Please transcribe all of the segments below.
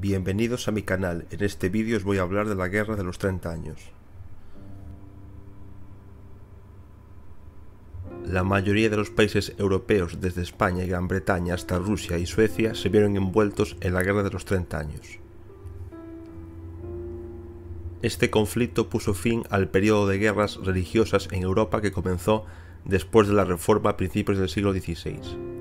Bienvenidos a mi canal. En este vídeo os voy a hablar de la Guerra de los 30 años. La mayoría de los países europeos, desde España y Gran Bretaña hasta Rusia y Suecia, se vieron envueltos en la Guerra de los 30 años. Este conflicto puso fin al periodo de guerras religiosas en Europa que comenzó después de la Reforma a principios del siglo XVI.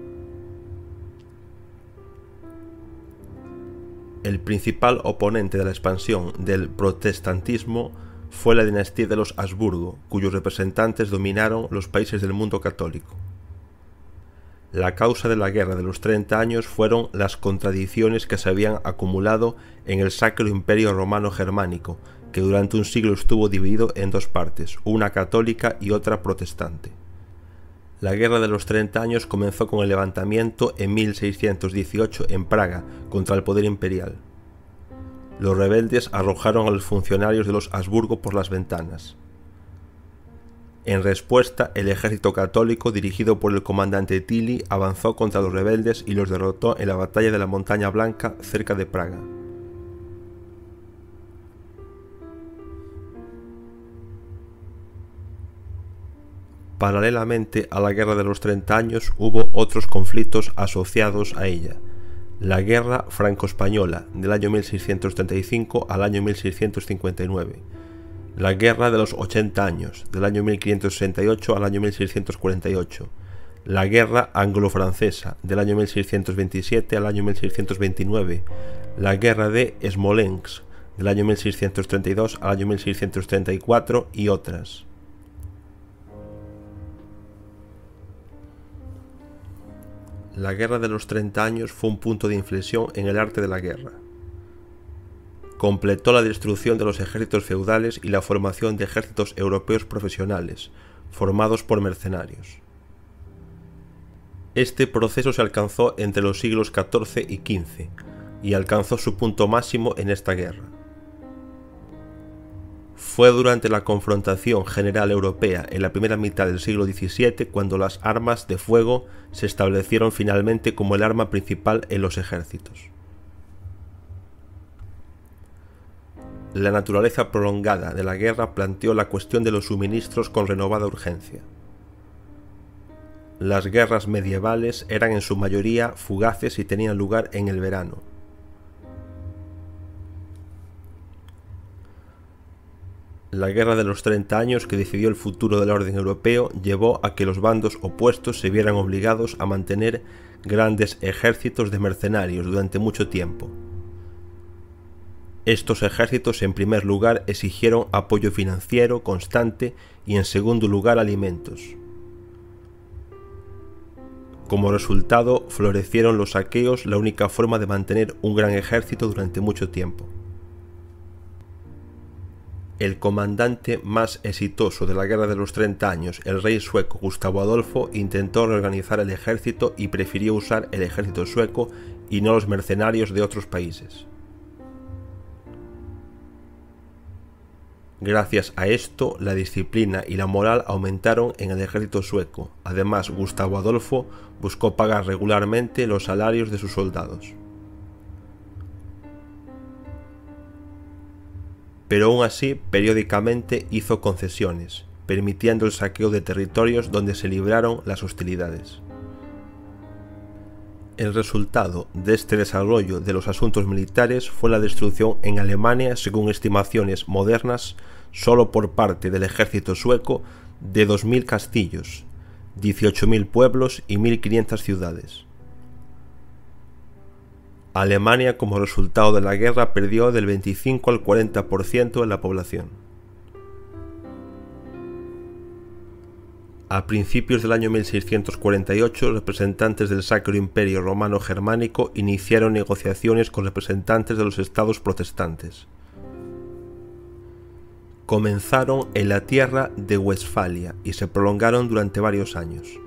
El principal oponente de la expansión del protestantismo fue la dinastía de los Habsburgo, cuyos representantes dominaron los países del mundo católico. La causa de la Guerra de los 30 años fueron las contradicciones que se habían acumulado en el Sacro Imperio Romano Germánico, que durante un siglo estuvo dividido en dos partes, una católica y otra protestante. La Guerra de los 30 años comenzó con el levantamiento en 1618 en Praga contra el poder imperial. Los rebeldes arrojaron a los funcionarios de los Habsburgo por las ventanas. En respuesta, el ejército católico, dirigido por el comandante Tilly, avanzó contra los rebeldes y los derrotó en la batalla de la Montaña Blanca cerca de Praga. Paralelamente a la Guerra de los 30 años hubo otros conflictos asociados a ella. La Guerra Franco-Española, del año 1635 al año 1659. La Guerra de los 80 años, del año 1568 al año 1648. La Guerra Anglo-Francesa, del año 1627 al año 1629. La Guerra de Smolensk, del año 1632 al año 1634 y otras. La Guerra de los 30 años fue un punto de inflexión en el arte de la guerra. Completó la destrucción de los ejércitos feudales y la formación de ejércitos europeos profesionales, formados por mercenarios. Este proceso se alcanzó entre los siglos XIV y XV, y alcanzó su punto máximo en esta guerra. Fue durante la confrontación general europea en la primera mitad del siglo XVII cuando las armas de fuego se establecieron finalmente como el arma principal en los ejércitos. La naturaleza prolongada de la guerra planteó la cuestión de los suministros con renovada urgencia. Las guerras medievales eran en su mayoría fugaces y tenían lugar en el verano. La Guerra de los 30 años, que decidió el futuro del orden europeo, llevó a que los bandos opuestos se vieran obligados a mantener grandes ejércitos de mercenarios durante mucho tiempo. Estos ejércitos, en primer lugar, exigieron apoyo financiero constante y, en segundo lugar, alimentos. Como resultado, florecieron los saqueos, la única forma de mantener un gran ejército durante mucho tiempo. El comandante más exitoso de la Guerra de los 30 años, el rey sueco Gustavo Adolfo, intentó reorganizar el ejército y prefirió usar el ejército sueco y no los mercenarios de otros países. Gracias a esto, la disciplina y la moral aumentaron en el ejército sueco. Además, Gustavo Adolfo buscó pagar regularmente los salarios de sus soldados. Pero aún así, periódicamente hizo concesiones, permitiendo el saqueo de territorios donde se libraron las hostilidades. El resultado de este desarrollo de los asuntos militares fue la destrucción en Alemania, según estimaciones modernas, solo por parte del ejército sueco, de 2.000 castillos, 18.000 pueblos y 1.500 ciudades. Alemania, como resultado de la guerra, perdió del 25 al 40% de la población. A principios del año 1648, representantes del Sacro Imperio Romano Germánico iniciaron negociaciones con representantes de los estados protestantes. Comenzaron en la tierra de Westfalia y se prolongaron durante varios años.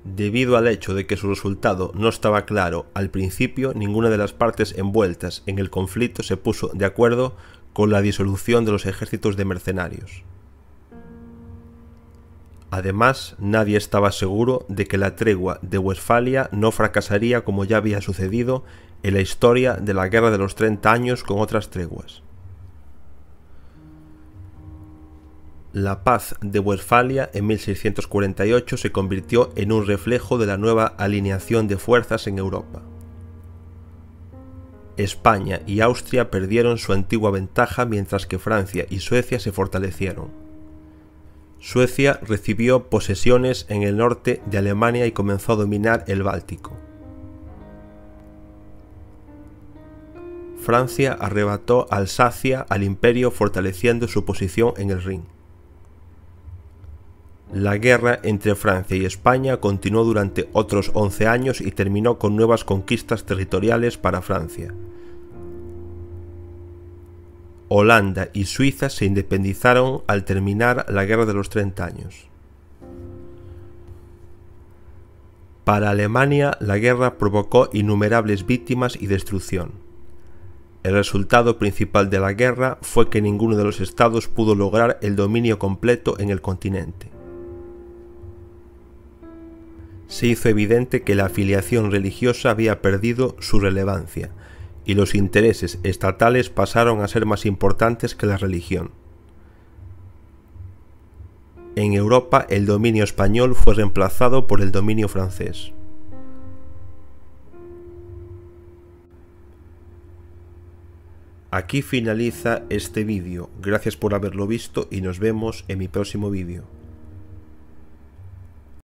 Debido al hecho de que su resultado no estaba claro al principio, ninguna de las partes envueltas en el conflicto se puso de acuerdo con la disolución de los ejércitos de mercenarios. Además, nadie estaba seguro de que la tregua de Westfalia no fracasaría como ya había sucedido en la historia de la Guerra de los 30 años con otras treguas. La paz de Westfalia en 1648 se convirtió en un reflejo de la nueva alineación de fuerzas en Europa. España y Austria perdieron su antigua ventaja mientras que Francia y Suecia se fortalecieron. Suecia recibió posesiones en el norte de Alemania y comenzó a dominar el Báltico. Francia arrebató Alsacia al imperio fortaleciendo su posición en el Rin. La guerra entre Francia y España continuó durante otros 11 años y terminó con nuevas conquistas territoriales para Francia. Holanda y Suiza se independizaron al terminar la Guerra de los 30 años. Para Alemania, la guerra provocó innumerables víctimas y destrucción. El resultado principal de la guerra fue que ninguno de los estados pudo lograr el dominio completo en el continente. Se hizo evidente que la afiliación religiosa había perdido su relevancia, y los intereses estatales pasaron a ser más importantes que la religión. En Europa, el dominio español fue reemplazado por el dominio francés. Aquí finaliza este vídeo. Gracias por haberlo visto y nos vemos en mi próximo vídeo.